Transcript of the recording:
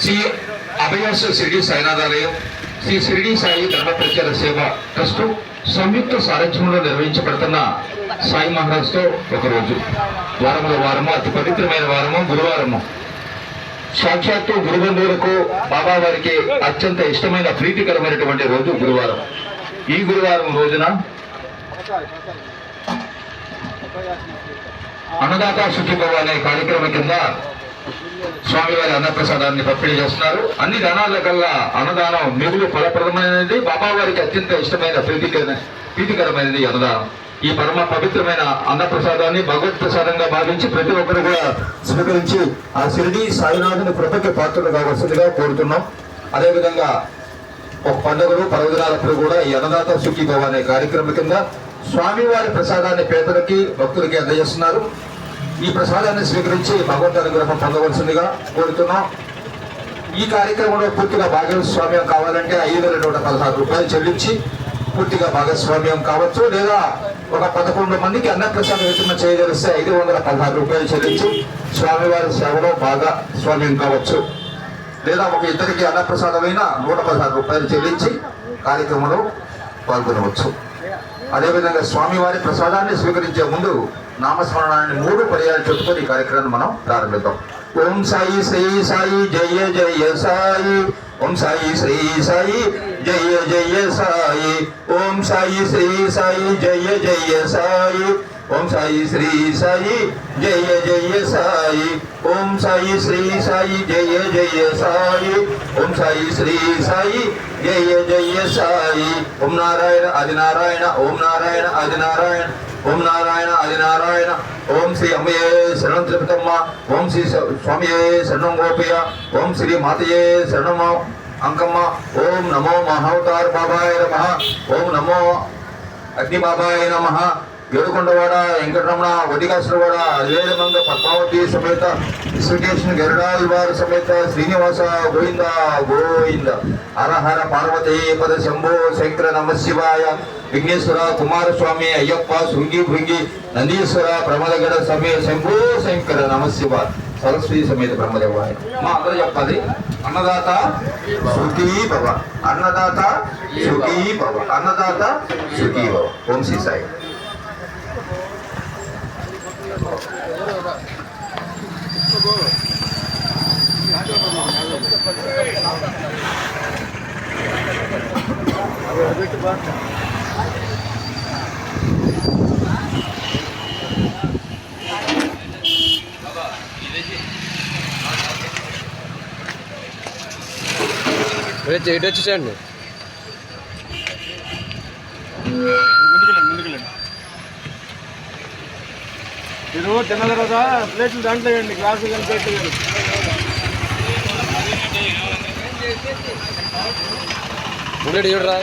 శ్రీ అభయాస షిరిడి సాయినాథాలయం, శ్రీ షిరిడి సాయి ధర్మ ప్రచార సేవ ట్రస్ట్ సంయుక్త సారథ్యంలో నిర్వహించబడుతున్న సాయి మహారాజ్తో ఒకరోజు వారము అతి పవిత్రమైన వారము గురువారము. సాక్షాత్తు గురుబంధువులకు బాబా వారికి అత్యంత ఇష్టమైన ప్రీతికరమైనటువంటి రోజు గురువారం. ఈ గురువారం రోజున అన్నదాత సుఖీభవ అనే కార్యక్రమం కింద స్వామివారి అన్నప్రసాదాన్ని పంపిణీ చేస్తున్నారు. అన్ని దానాల కల్లా అన్నదానం మిగులు ఫలప్రదమైనది, బాబా వారికి అత్యంత ఇష్టమైన ప్రీతికరమైనది అన్నదానం. ఈ పరమ పవిత్రమైన అన్నప్రసాదాన్ని భగవత్ ప్రసాదంగా భావించి ప్రతి ఒక్కరు కూడా స్వీకరించి ఆ షిరిడి సాయినాథుని కృపకి పాత్రలు కావాల్సిందిగా కోరుతున్నాం. అదేవిధంగా ఒక పండుగలు పర్వదినాలప్పుడు కూడా ఈ అన్నదాత సుఖీభవ అనే కార్యక్రమం కింద స్వామివారి ప్రసాదాన్ని పేదలకి భక్తులకి అందజేస్తున్నారు. ఈ ప్రసాదాన్ని స్వీకరించి భగవంతు అనుగ్రహం పొందవలసిందిగా కోరుతున్నాం. ఈ కార్యక్రమంలో పూర్తిగా భాగస్వామ్యం కావాలంటే 5,216 రూపాయలు చెల్లించి పూర్తిగా భాగస్వామ్యం కావచ్చు, లేదా ఒక 11 మందికి అన్నప్రసాదం వితరణ చేయగలిస్తే 516 రూపాయలు చెల్లించి స్వామివారి సేవలో భాగస్వామ్యం కావచ్చు, లేదా ఒక ఇద్దరికి అన్నప్రసాదమైన 116 రూపాయలు చెల్లించి కార్యక్రమంలో పాల్గొనవచ్చు. అదేవిధంగా స్వామివారి ప్రసాదాన్ని స్వీకరించే ముందు నామస్మరణాన్ని 3 పర్యాలు చెప్పుకొని ఈ కార్యక్రమాన్ని మనం ప్రారంభిద్దాం. ఓం సాయి శ్రీ సాయి జయ జయ సాయి, ఓం సాయి శ్రీ సాయి జయ జయ సాయి, ఓం సాయి శ్రీ సాయి జయ జయ సాయి, ఓం సాయి శ్రీ సాయి జయ జయ సాయి, ఓం సాయి శ్రీ సాయి జయ జయ సాయి, ఓం సాయి శ్రీ సాయి జయ జయ సాయి. ఓం నారాయణ ఆది నారాయణ, ఓం నారాయణ ఆది నారాయణ, ఓం నారాయణ ఆది నారాయణ. ఓం శ్రీ అమ్మయే శరణం త్రిపుతమ్మ, ఓం శ్రీ స్వామియే శరణం గోపయ్య, ఓం శ్రీ మాతయే శరణం అంకమ్మ, ఓం నమో మహావతార బాబాయ నమః, ఓం నమో అగ్ని బాబాయ నమః. ఏడుకొండవాడ వెంకటరమణ, వడిగాసులవాడ, అదేవిధంగా పద్మావతి సమేత విశ్వకేశ్వర గరుడాల్ వారి సమేత శ్రీనివాస గోవింద గోవింద. హర హర పార్వతీ పద శంభో శంకర నమ శివాయ. విఘ్నేశ్వర కుమారస్వామి అయ్యప్ప శృంగి భృంగి నందీశ్వర ప్రమదగడ సమయ శంభో శంకర నమ శివాయ. సరస్వతి సమేత బ్రహ్మదేవాయ. మా అందరూ చెప్పాలి, అన్నదాత సుఖీ భవ, అన్నదాత సుఖీ భవ, అన్నదాత సుఖీ భవ. ఓం శ్రీ సాయి. ఇటు వచ్చేసండి. మీరు తిన్న తర్వాత ప్లేట్లు దాంట్లో వేయండి, గ్లాసు కానీ ప్లేట్లు వేయండి. ముందు చూడరా.